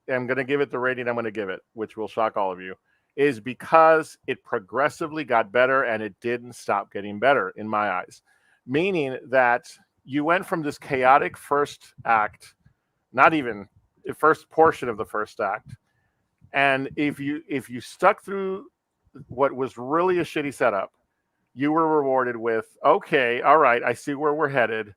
I'm going to give it the rating I'm going to give it, which will shock all of you, is because it progressively got better and it didn't stop getting better in my eyes. Meaning that you went from this chaotic first act, not even the first portion of the first act, and if you stuck through what was really a shitty setup, you were rewarded with, okay, all right, I see where we're headed.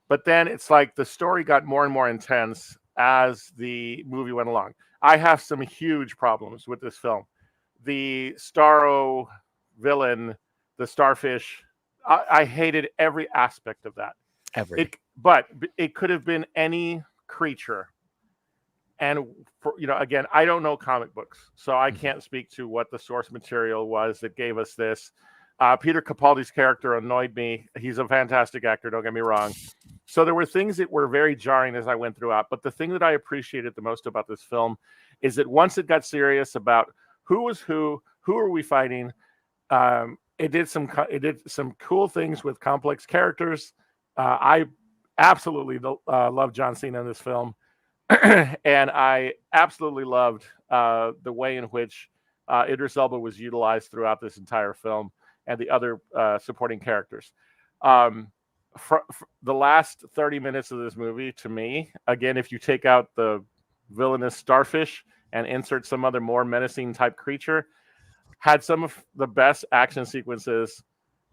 But then it's like the story got more and more intense as the movie went along. I have some huge problems with this film. The Starro villain, the starfish, I hated every aspect of that. But it could have been any creature. And again, I don't know comic books, so I can't speak to what the source material was that gave us this. Peter Capaldi's character annoyed me. He's a fantastic actor, don't get me wrong. So there were things that were very jarring as I went throughout. But the thing that I appreciated the most about this film is that once it got serious about who was who are we fighting, it did some cool things with complex characters. I absolutely love John Cena in this film. And I absolutely loved the way in which Idris Elba was utilized throughout this entire film and the other supporting characters. For the last 30 minutes of this movie, to me, again, if you take out the villainous starfish and insert some other more menacing type creature, had some of the best action sequences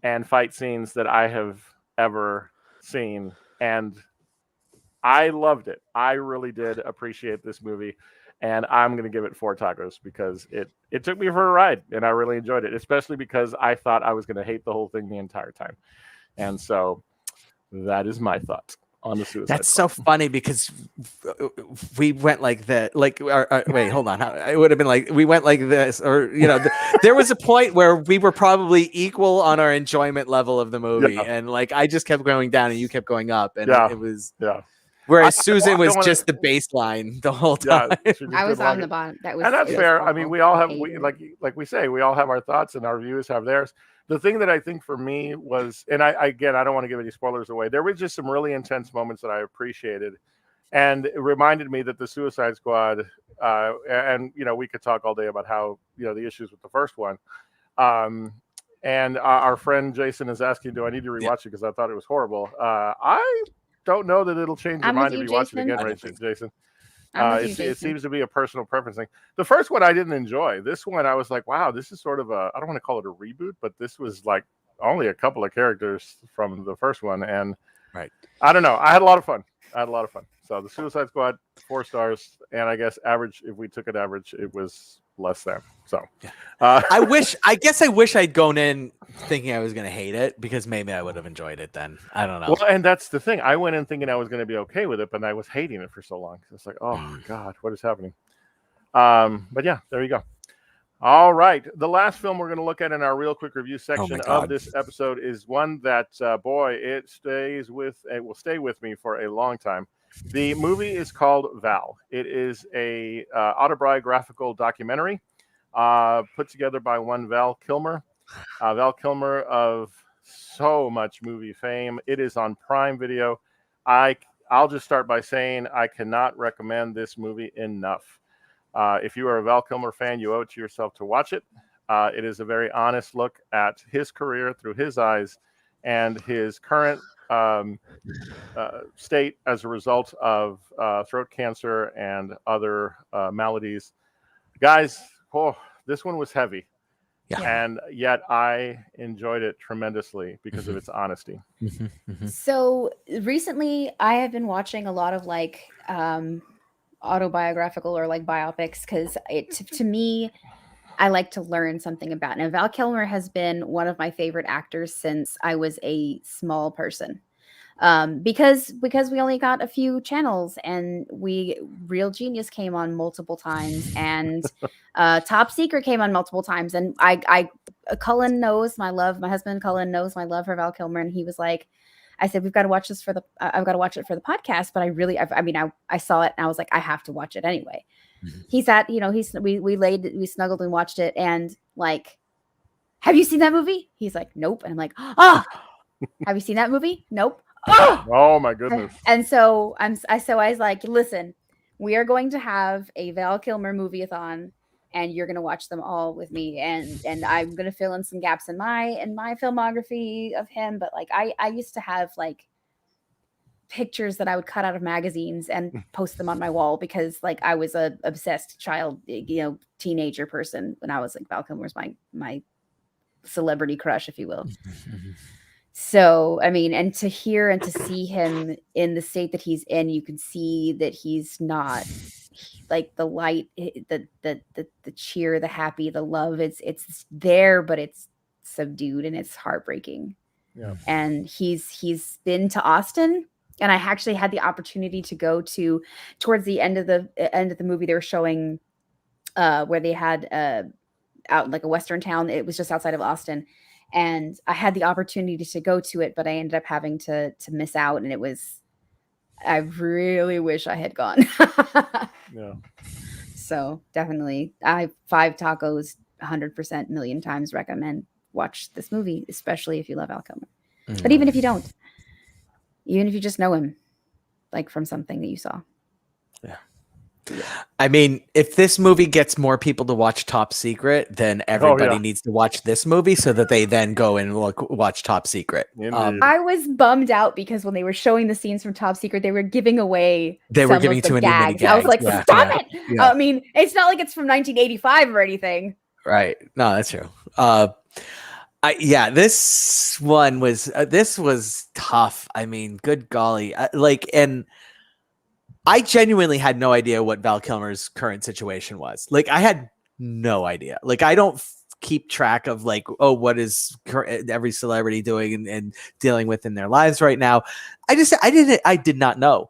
and fight scenes that I have ever seen. And I loved it. I really did appreciate this movie. And I'm going to give it 4 tacos because it took me for a ride and I really enjoyed it, especially because I thought I was going to hate the whole thing the entire time. And so that is my thought on the Suicide That's Squad. so funny because we went like that. Like, wait, hold on. It would have been like we went like this, or there was a point where we were probably equal on our enjoyment level of the movie, and like I just kept going down and you kept going up, and it was Whereas Susan was just the baseline the whole time. I was on the bottom. And that's fair. I mean, we all have, like we say, we all have our thoughts, and our viewers have theirs. The thing that I think for me was, and I don't want to give any spoilers away. There were just some really intense moments that I appreciated, and it reminded me that the Suicide Squad, and we could talk all day about how the issues with the first one. And our friend Jason is asking, do I need to rewatch it because I thought it was horrible? I don't know that it'll change your mind if you watch it again, right, Jason? It seems to be a personal preference thing. The first one I didn't enjoy. This one I was like, wow, this is sort of I don't want to call it a reboot, but this was like only a couple of characters from the first one. And I don't know. I had a lot of fun. So the Suicide Squad, 4 stars. And I guess average, if we took it average, it was less than. So, Yeah. uh, I guess I wish I'd gone in thinking I was going to hate it, because maybe I would have enjoyed it then. I don't know. well, and that's the thing. I went in thinking I was going to be okay with it, but I was hating it for so long. It's like, oh God, what is happening? But yeah, there you go. All right. The last film we're going to look at in our real quick review section of this episode is one that, boy, it will stay with me for a long time. The movie is called Val. It is a autobiographical documentary put together by one Val Kilmer. Val Kilmer of so much movie fame. It is on Prime Video. I'll just start by saying I cannot recommend this movie enough. If you are a Val Kilmer fan, you owe it to yourself to watch it. It is a very honest look at his career through his eyes and his current state as a result of throat cancer and other maladies. Guys, this one was heavy. Yeah. And yet I enjoyed it tremendously because of its honesty. So recently I have been watching a lot of like autobiographical or like biopics, because to me, I like to learn something about it. Now, Val Kilmer has been one of my favorite actors since I was a small person. Because we only got a few channels, and Real Genius came on multiple times, and Top Secret came on multiple times, and Cullen knows my love. My husband Cullen knows my love for Val Kilmer, and he was like, I said, we've got to watch this I've got to watch it for the podcast, but I saw it and I was like, I have to watch it anyway. He sat, we snuggled and watched it, and like, have you seen that movie? He's like, nope. And I'm like, have you seen that movie? Nope. Oh my goodness. And so I was like, listen, we are going to have a Val Kilmer movie-a-thon, and you're going to watch them all with me. And I'm going to fill in some gaps in my filmography of him. But like, I used to have like pictures that I would cut out of magazines and post them on my wall, because like I was a obsessed child, teenager person when I was like, Val Kilmer's my celebrity crush, if you will. So, I mean, and to hear and to see him in the state that he's in, you can see that he's not like the light, the cheer, the happy, the love. It's there, but it's subdued and it's heartbreaking. Yeah. And he's been to Austin, and I actually had the opportunity to go to towards the end of the movie. They were showing where they had out like a Western town. It was just outside of Austin. And I had the opportunity to go to it, but I ended up having to miss out. And I really wish I had gone. Yeah. So definitely, 5 tacos, 100%, million times recommend watch this movie, especially if you love Val Kilmer. But even if you don't, even if you just know him, like from something that you saw. Yeah. I mean, if this movie gets more people to watch Top Secret, then everybody needs to watch this movie so that they then go and watch Top Secret. I was bummed out because when they were showing the scenes from Top Secret, they were giving away too many gags. gags. I was like, stop it! Yeah. I mean, it's not like it's from 1985 or anything. Right? No, that's true. This one was this was tough. I mean, good golly, and I genuinely had no idea what Val Kilmer's current situation was. Like, I had no idea. Like, I don't keep track of like, what is every celebrity doing and dealing with in their lives right now. I did not know.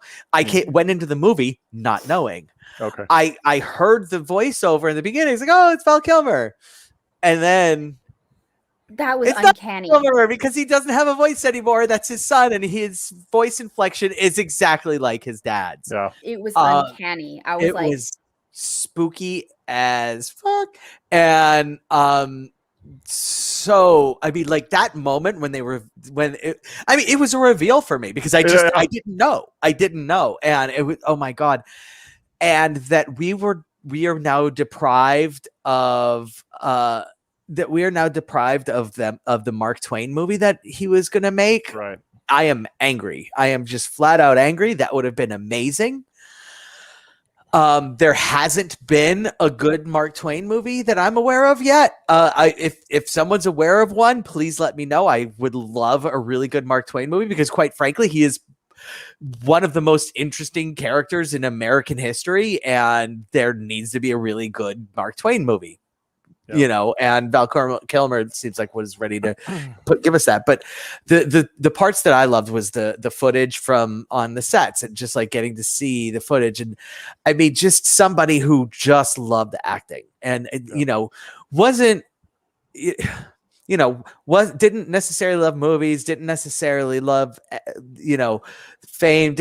Went into the movie not knowing. Okay. I heard the voiceover in the beginning. It's like, oh, it's Val Kilmer. And then that was it's uncanny not Kilmer because he doesn't have a voice anymore. That's his son, and his voice inflection is exactly like his dad's. Yeah. It was uncanny. I was like, was spooky as fuck. And so I mean, like that moment it was a reveal for me because I didn't know. And it was, oh my God. And that we are now deprived of the Mark Twain movie that he was going to make. Right. I am angry. I am just flat out angry. That would have been amazing. There hasn't been a good Mark Twain movie that I'm aware of yet. If someone's aware of one, please let me know. I would love a really good Mark Twain movie because quite frankly, he is one of the most interesting characters in American history, and there needs to be a really good Mark Twain movie. Yeah. You know, and Val Kilmer seems like was ready to give us that. But the parts that I loved was the footage from on the sets and just like getting to see the footage. And I mean, just somebody who just loved acting and you know, wasn't, you know, didn't necessarily love movies, didn't necessarily love, you know, fame,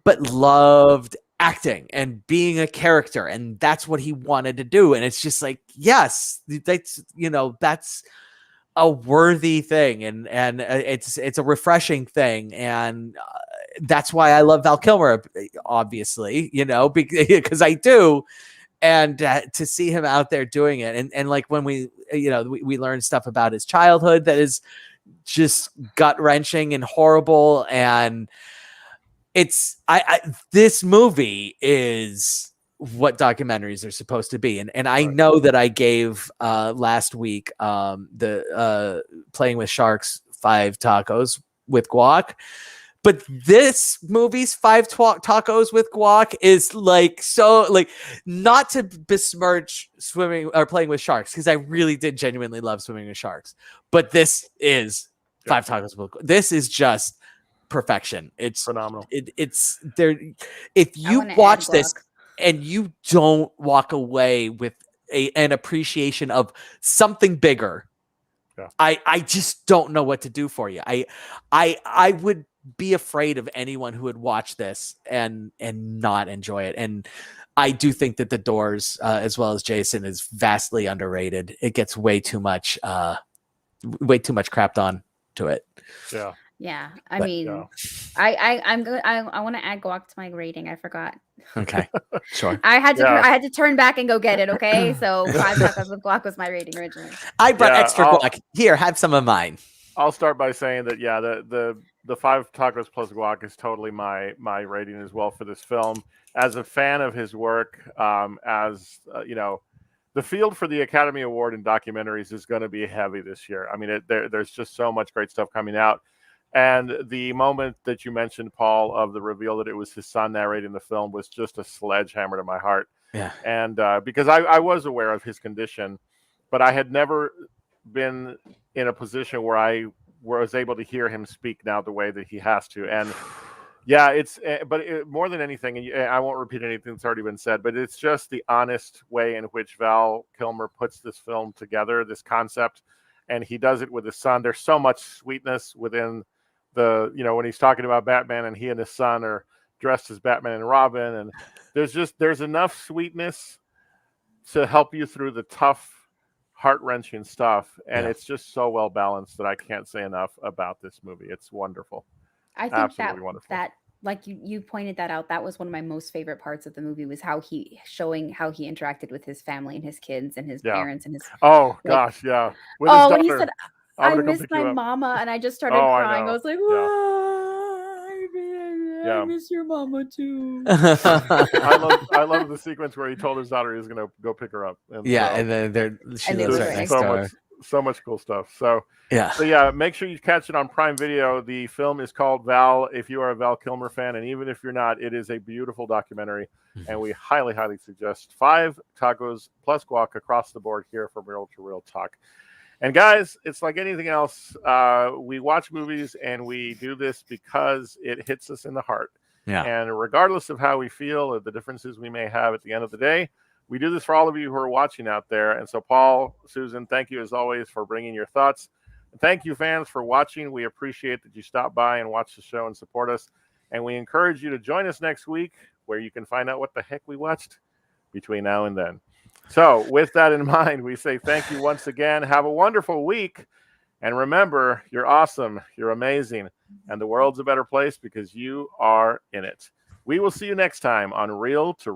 but loved acting and being a character, and that's what he wanted to do. And it's just like, yes, that's, you know, that's a worthy thing, and it's a refreshing thing, and that's why I love Val Kilmer, obviously, you know, because I do. And to see him out there doing it, and like when we, you know, we learn stuff about his childhood that is just gut wrenching and horrible, and it's this movie is what documentaries are supposed to be, and I know that I gave last week the Playing with Sharks 5 tacos with guac. But this movie's 5 tacos with guac is like, so like, not to besmirch swimming or Playing with Sharks, because I really did genuinely love Swimming with Sharks. But this is 5 tacos with guac. This is just perfection. It's phenomenal. It's there. If you watch this and you don't walk away with an appreciation of something bigger, I just don't know what to do for you. I would be afraid of anyone who would watch this and not enjoy it. And I do think that The Doors, as well as Jason, is vastly underrated. It gets way too much crapped on to it. Yeah. I mean, I'm good. I want to add guac to my rating. I forgot. Okay, sure. I had to turn back and go get it. Okay, so 5 tacos with guac was my rating originally. I brought extra guac. Here, have some of mine. I'll start by saying that the 5 tacos plus guac is totally my rating as well for this film. As a fan of his work, you know, the field for the Academy Award in documentaries is going to be heavy this year. I mean, there's just so much great stuff coming out. And the moment that you mentioned, Paul, of the reveal that it was his son narrating the film was just a sledgehammer to my heart. Yeah. And because I was aware of his condition, but I had never been in a position where I was able to hear him speak now the way that he has to. And yeah, more than anything, and I won't repeat anything that's already been said, but it's just the honest way in which Val Kilmer puts this film together, this concept, and he does it with his son. There's so much sweetness within you know, when he's talking about Batman and he and his son are dressed as Batman and Robin, and there's enough sweetness to help you through the tough, heart-wrenching stuff, and it's just so well balanced that I can't say enough about this movie. It's wonderful. I think absolutely wonderful. that like you pointed that out, that was one of my most favorite parts of the movie, was showing how he interacted with his family and his kids and his parents and his gosh, yeah. With his daughter. When he said, I miss my mama, and I just started crying. I was like, I miss your mama too. I love the sequence where he told his daughter he was going to go pick her up. And and then she lives right next door. So much cool stuff. So yeah, make sure you catch it on Prime Video. The film is called Val. If you are a Val Kilmer fan, and even if you're not, it is a beautiful documentary, and we highly, highly suggest 5 tacos plus guac across the board here from Real to Real Talk. And guys, it's like anything else. We watch movies and we do this because it hits us in the heart. Yeah. And regardless of how we feel or the differences we may have at the end of the day, we do this for all of you who are watching out there. And so, Paul, Susan, thank you as always for bringing your thoughts. And thank you, fans, for watching. We appreciate that you stop by and watch the show and support us. And we encourage you to join us next week, where you can find out what the heck we watched between now and then. So with that in mind, we say thank you once again. Have a wonderful week. And remember, you're awesome, you're amazing, and the world's a better place because you are in it. We will see you next time on Real to